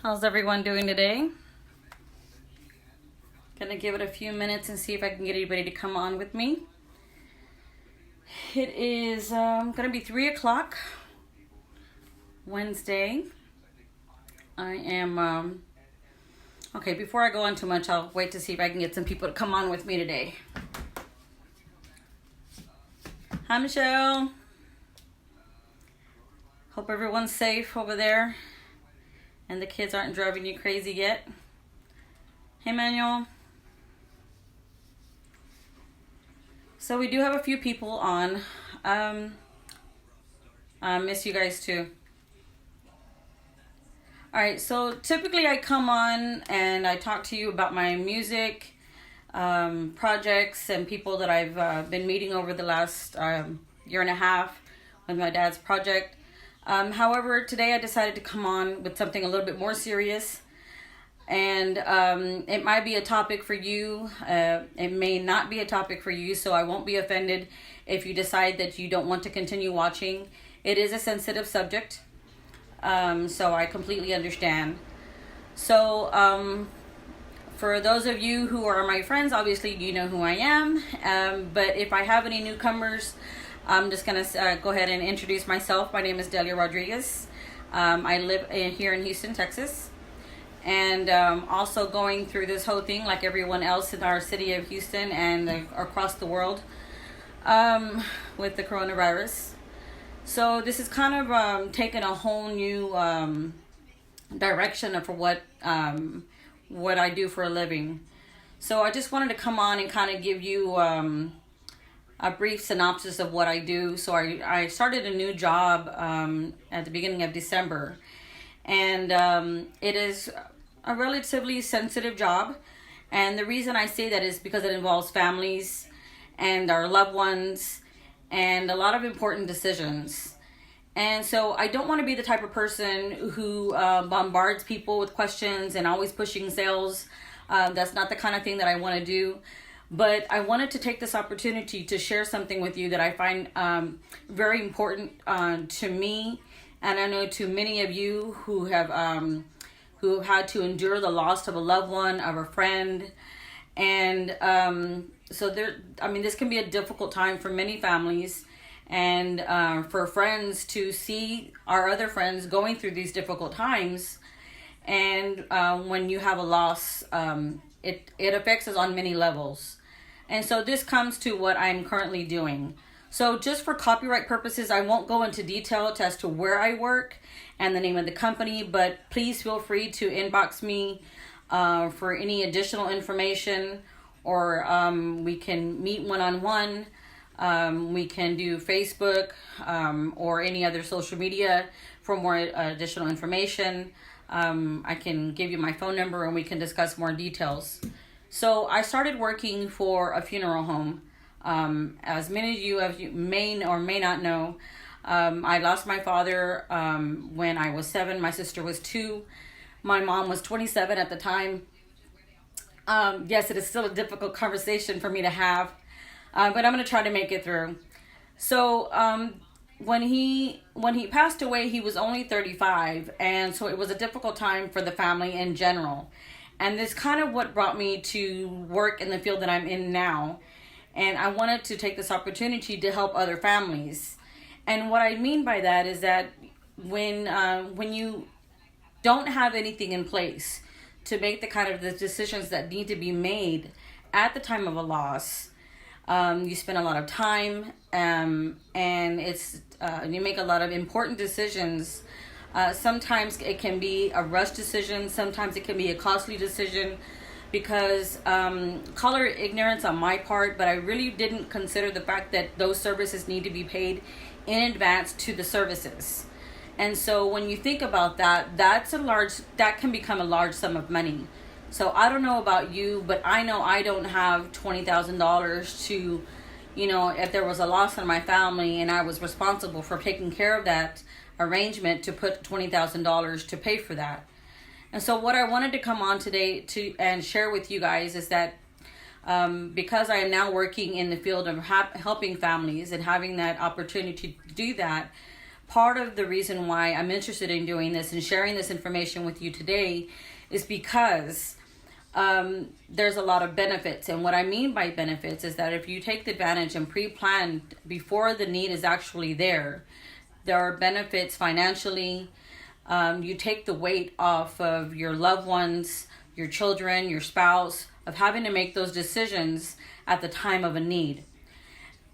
How's everyone doing today? Gonna give it a few minutes and see if I can get anybody to come on with me. It is gonna be 3 o'clock Wednesday. I am okay. Before I go on too much, I'll wait to see if I can get some people to come on with me today. Hi, Michelle. Hope everyone's safe over there and the kids aren't driving you crazy yet. Hey, Manuel. So we do have a few people on. I miss you guys too. Alright, so typically I come on and I talk to you about my music, projects, and people that I've been meeting over the last year and a half with my dad's project. However, today I decided to come on with something a little bit more serious. And it might be a topic for you. It may not be a topic for you, so I won't be offended if you decide that you don't want to continue watching. It is a sensitive subject, so I completely understand. So for those of you who are my friends, obviously you know who I am. But if I have any newcomers, I'm just going to go ahead and introduce myself. My name is Delia Rodriguez. I live here in Houston, Texas. And also going through this whole thing like everyone else in our city of Houston and across the world with the coronavirus. So this is kind of taken a whole new direction for what I do for a living. So I just wanted to come on and kind of give you a brief synopsis of what I do. So I started a new job at the beginning of December. And it is a relatively sensitive job. And the reason I say that is because it involves families and our loved ones and a lot of important decisions. And so I don't want to be the type of person who bombards people with questions and always pushing sales. That's not the kind of thing that I want to do. But I wanted to take this opportunity to share something with you that I find very important to me. And I know to many of you who have had to endure the loss of a loved one, of a friend. And so this can be a difficult time for many families and for friends to see our other friends going through these difficult times. And when you have a loss, it affects us on many levels. And so this comes to what I'm currently doing. So just for copyright purposes, I won't go into detail as to where I work and the name of the company, but please feel free to inbox me for any additional information, or we can meet one-on-one. We can do Facebook or any other social media for more additional information. I can give you my phone number and we can discuss more details. So I started working for a funeral home. As many of you may or may not know, I lost my father when I was 7. My sister was 2. My mom was 27 at the time. Yes, it is still a difficult conversation for me to have, but I'm going to try to make it through. So when he passed away, he was only 35, and so it was a difficult time for the family in general. And this kind of what brought me to work in the field that I'm in now. And I wanted to take this opportunity to help other families. And what I mean by that is that when you don't have anything in place to make the kind of the decisions that need to be made at the time of a loss, you spend a lot of time and you make a lot of important decisions. Sometimes it can be a rush decision. Sometimes it can be a costly decision. Because call it ignorance on my part, but I really didn't consider the fact that those services need to be paid in advance to the services. And so when you think about that, that can become a large sum of money. So I don't know about you, but I know I don't have $20,000 to, if there was a loss in my family and I was responsible for taking care of that arrangement, to put $20,000 to pay for that. And so what I wanted to come on today and share with you guys is that because I am now working in the field of helping families and having that opportunity to do that, part of the reason why I'm interested in doing this and sharing this information with you today is because there's a lot of benefits. And what I mean by benefits is that if you take the advantage and pre-plan before the need is actually there are benefits financially. You take the weight off of your loved ones, your children, your spouse, of having to make those decisions at the time of a need.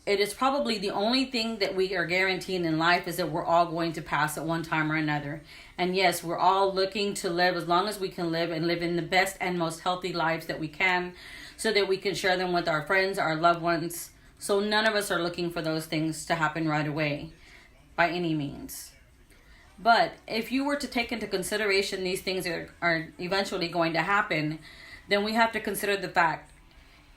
It is probably the only thing that we are guaranteed in life is that we're all going to pass at one time or another. And yes, we're all looking to live as long as we can live and live in the best and most healthy lives that we can so that we can share them with our friends, our loved ones. So none of us are looking for those things to happen right away by any means. But if you were to take into consideration these things are eventually going to happen, then we have to consider the fact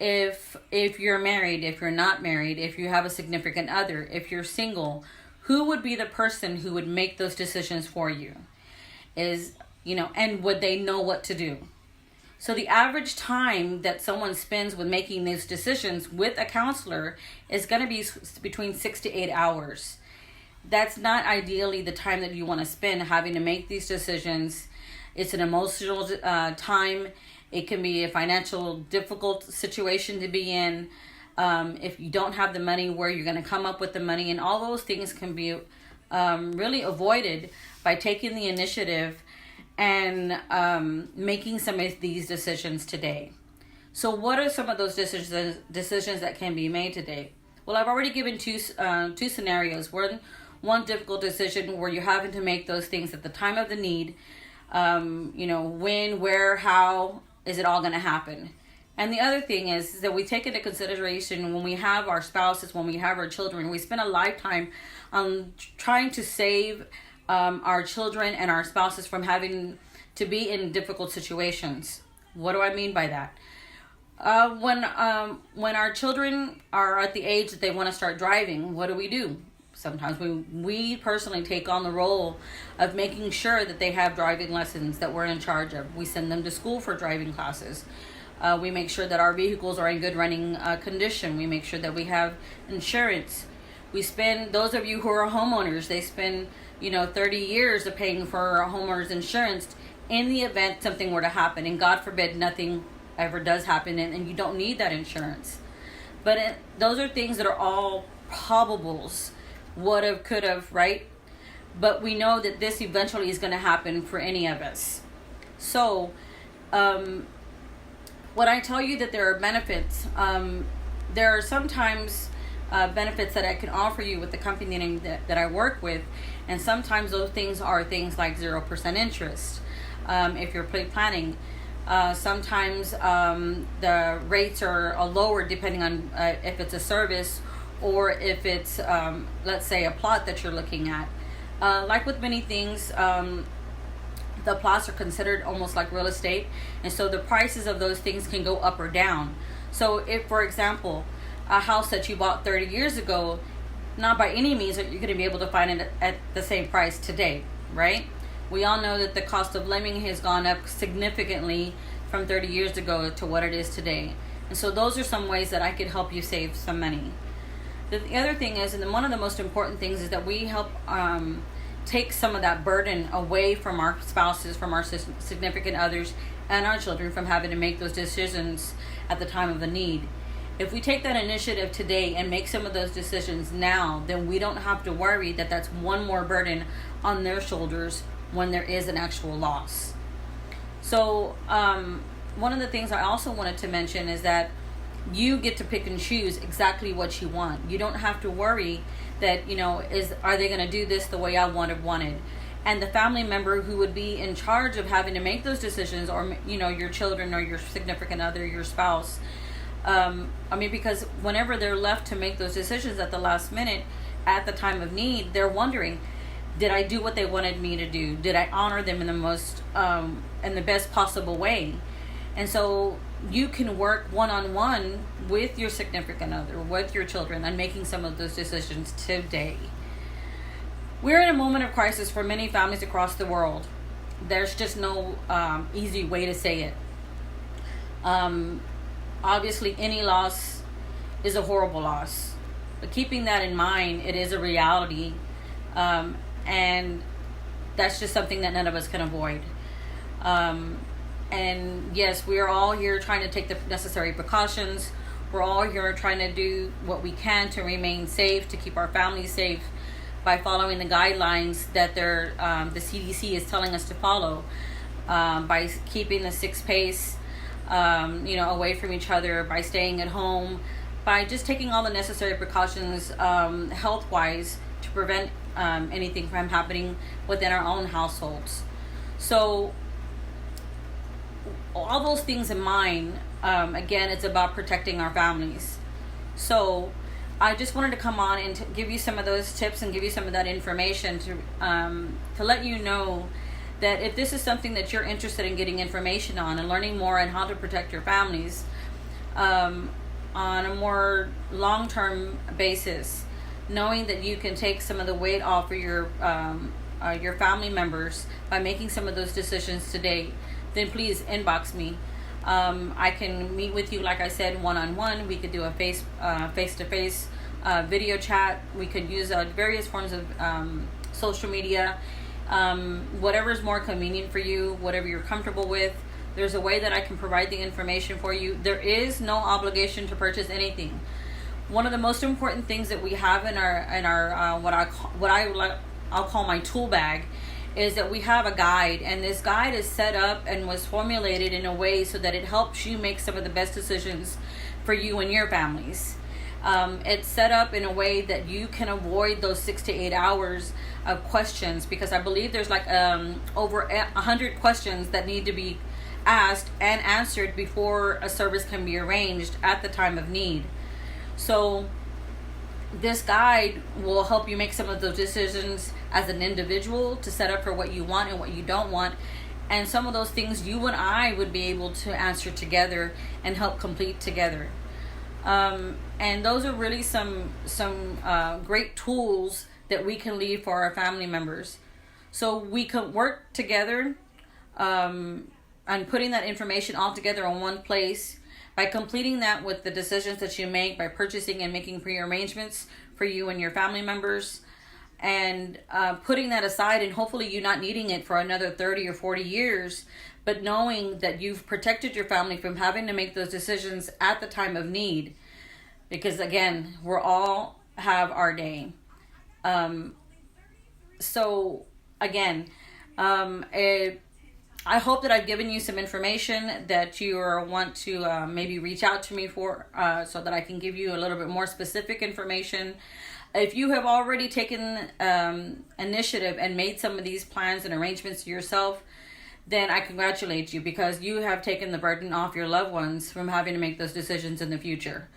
if you're married, if you're not married, if you have a significant other, if you're single, who would be the person who would make those decisions for you? And would they know what to do? So the average time that someone spends with making these decisions with a counselor is going to be between 6 to 8 hours. That's not ideally the time that you want to spend having to make these decisions. It's an emotional time. It can be a financial difficult situation to be in. If you don't have the money, where you're going to come up with the money, and all those things can be really avoided by taking the initiative and making some of these decisions today. So what are some of those decisions that can be made today? Well, I've already given two scenarios. One difficult decision where you're having to make those things at the time of the need. When, where, how is it all going to happen? And the other thing is that we take into consideration when we have our spouses, when we have our children, we spend a lifetime trying to save our children and our spouses from having to be in difficult situations. What do I mean by that? When our children are at the age that they want to start driving, what do? Sometimes we personally take on the role of making sure that they have driving lessons that we're in charge of. We send them to school for driving classes. We make sure that our vehicles are in good running condition. We make sure that we have insurance. Those of you who are homeowners, they spend 30 years of paying for a homeowner's insurance in the event something were to happen. And God forbid nothing ever does happen and you don't need that insurance. But those are things that are all probables. Would have, could have, right? But we know that this eventually is going to happen for any of us. So, when I tell you that there are benefits, there are sometimes benefits that I can offer you with the company that I work with. And sometimes those things are things like 0% interest if you're planning. Sometimes the rates are lower depending on if it's a service or if it's, let's say, a plot that you're looking at. Like with many things, the plots are considered almost like real estate. And so the prices of those things can go up or down. So if, for example, a house that you bought 30 years ago, not by any means are you going to be able to find it at the same price today, right? We all know that the cost of living has gone up significantly from 30 years ago to what it is today. And so those are some ways that I could help you save some money. The other thing is, and one of the most important things, is that we help take some of that burden away from our spouses, from our significant others, and our children from having to make those decisions at the time of the need. If we take that initiative today and make some of those decisions now, then we don't have to worry that that's one more burden on their shoulders when there is an actual loss. So one of the things I also wanted to mention is that you get to pick and choose exactly what you want. You don't have to worry that, are they going to do this the way I wanted? And the family member who would be in charge of having to make those decisions, or, your children or your significant other, your spouse, because whenever they're left to make those decisions at the last minute, at the time of need, they're wondering, did I do what they wanted me to do? Did I honor them in the best possible way? And so you can work one-on-one with your significant other, with your children, on making some of those decisions today. We're in a moment of crisis for many families across the world. There's just no easy way to say it. Obviously, any loss is a horrible loss. But keeping that in mind, it is a reality. And that's just something that none of us can avoid. And yes, we are all here trying to take the necessary precautions. We're all here trying to do what we can to remain safe, to keep our families safe by following the guidelines that the CDC is telling us to follow, by keeping the 6 pace, away from each other, by staying at home, by just taking all the necessary precautions health-wise to prevent anything from happening within our own households. So all those things in mind, again, it's about protecting our families. So I just wanted to come on and to give you some of those tips and give you some of that information to let you know that if this is something that you're interested in getting information on and learning more on how to protect your families on a more long-term basis, knowing that you can take some of the weight off of your family members by making some of those decisions today, then please inbox me. I can meet with you, like I said, one-on-one. We could do a face-to-face video chat. We could use various forms of social media. Whatever is more convenient for you, whatever you're comfortable with. There's a way that I can provide the information for you. There is no obligation to purchase anything. One of the most important things that we have in our I'll call my tool bag is that we have a guide, and this guide is set up and was formulated in a way so that it helps you make some of the best decisions for you and your families. It's set up in a way that you can avoid those 6 to 8 hours of questions, because I believe there's like over 100 questions that need to be asked and answered before a service can be arranged at the time of need. So this guide will help you make some of those decisions as an individual to set up for what you want and what you don't want, and some of those things you and I would be able to answer together and help complete together. And those are really some great tools that we can leave for our family members. So we can work together on putting that information all together in one place, by completing that with the decisions that you make, by purchasing and making pre-arrangements for you and your family members, and putting that aside, and hopefully you not needing it for another 30 or 40 years, but knowing that you've protected your family from having to make those decisions at the time of need. Because again, we're all have our day. So again, I hope that I've given you some information that you want to maybe reach out to me for, so that I can give you a little bit more specific information. If you have already taken initiative and made some of these plans and arrangements yourself, then I congratulate you, because you have taken the burden off your loved ones from having to make those decisions in the future.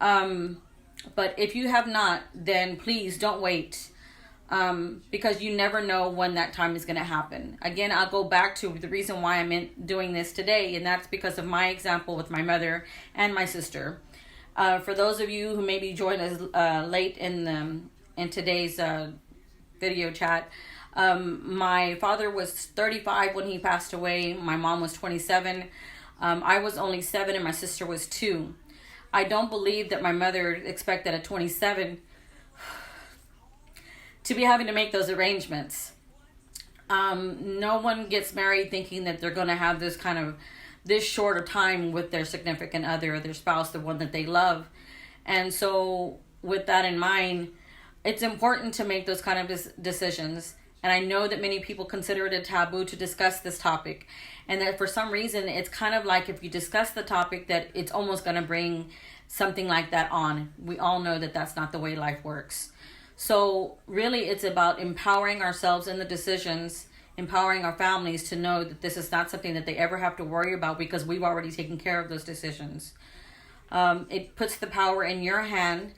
But if you have not, then please don't wait, because you never know when that time is going to happen. Again, I'll go back to the reason why I'm doing this today, and that's because of my example with my mother and my sister. For those of you who maybe joined us late in today's video chat, my father was 35 when he passed away. My mom was 27. I was only 7 and my sister was 2. I don't believe that my mother expected at 27 to be having to make those arrangements. No one gets married thinking that they're going to have this short of time with their significant other or their spouse, the one that they love. And so with that in mind, it's important to make those kind of decisions. And I know that many people consider it a taboo to discuss this topic. And that for some reason, it's kind of like if you discuss the topic, that it's almost going to bring something like that on. We all know that that's not the way life works. So really, it's about empowering ourselves in the decisions, empowering our families to know that this is not something that they ever have to worry about, because we've already taken care of those decisions. It puts the power in your hand,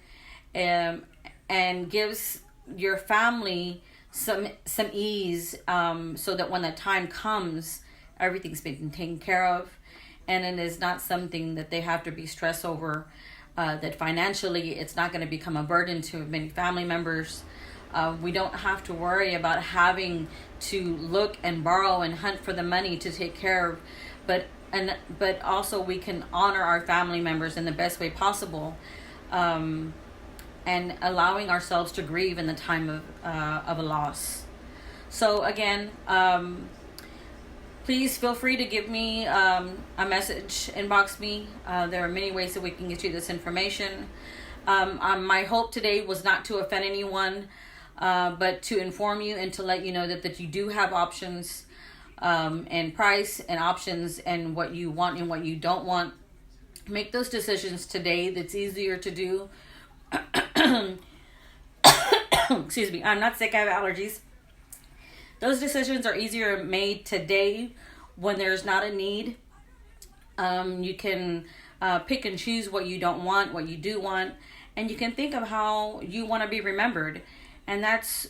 and gives your family some ease, so that when that time comes, everything's been taken care of, and it is not something that they have to be stressed over, that financially it's not going to become a burden to many family members. We don't have to worry about having to look and borrow and hunt for the money to take care of, but also we can honor our family members in the best way possible, and allowing ourselves to grieve in the time of a loss. So again, please feel free to give me a message, inbox me. There are many ways that we can get you this information. My hope today was not to offend anyone, but to inform you and to let you know that you do have options, and price and options, and what you want and what you don't want. Make those decisions today. That's easier to do. Excuse me, I'm not sick, I have allergies. Those decisions are easier made today when there's not a need. You can pick and choose what you don't want, what you do want, and you can think of how you want to be remembered. And that's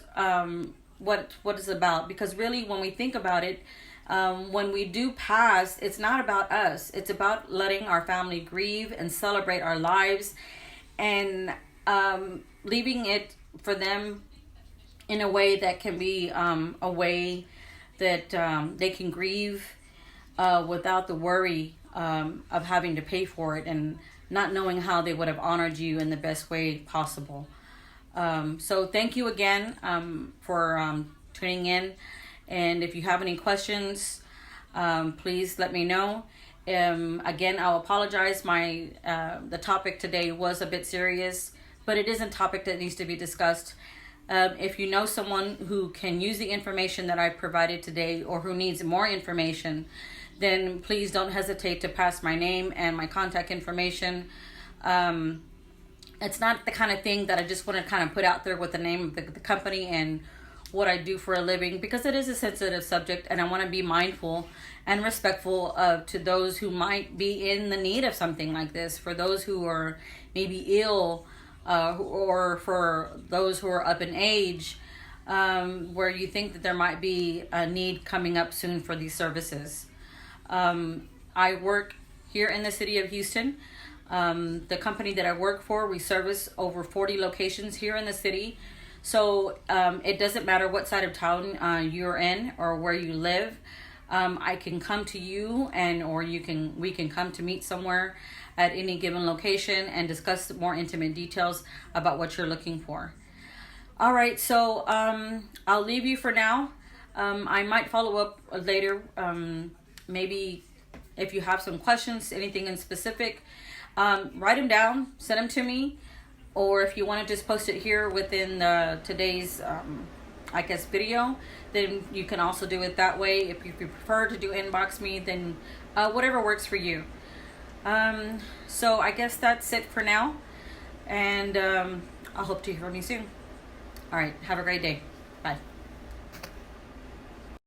what it's about. Because really, when we think about it, when we do pass, it's not about us. It's about letting our family grieve and celebrate our lives, and leaving it for them in a way that can be a way that they can grieve without the worry of having to pay for it, and not knowing how they would have honored you in the best way possible. So thank you again for tuning in. And if you have any questions, please let me know. Again, I'll apologize. The topic today was a bit serious, but it is a topic that needs to be discussed. If you know someone who can use the information that I provided today, or who needs more information, then please don't hesitate to pass my name and my contact information. It's not the kind of thing that I just want to kind of put out there with the name of the company and what I do for a living, because it is a sensitive subject, and I want to be mindful and respectful to those who might be in the need of something like this, for those who are maybe ill, or for those who are up in age, where you think that there might be a need coming up soon for these services. I work here in the city of Houston. The company that I work for, we service over 40 locations here in the city. So it doesn't matter what side of town you're in or where you live. I can come to you, or we can come to meet somewhere at any given location and discuss more intimate details about what you're looking for. All right, so I'll leave you for now. I might follow up later. Maybe if you have some questions, anything in specific, write them down, send them to me. Or if you want to just post it here within today's, video, then you can also do it that way. If you prefer to do inbox me, then whatever works for you. So I guess that's it for now. And I hope to hear from you soon. All right, have a great day.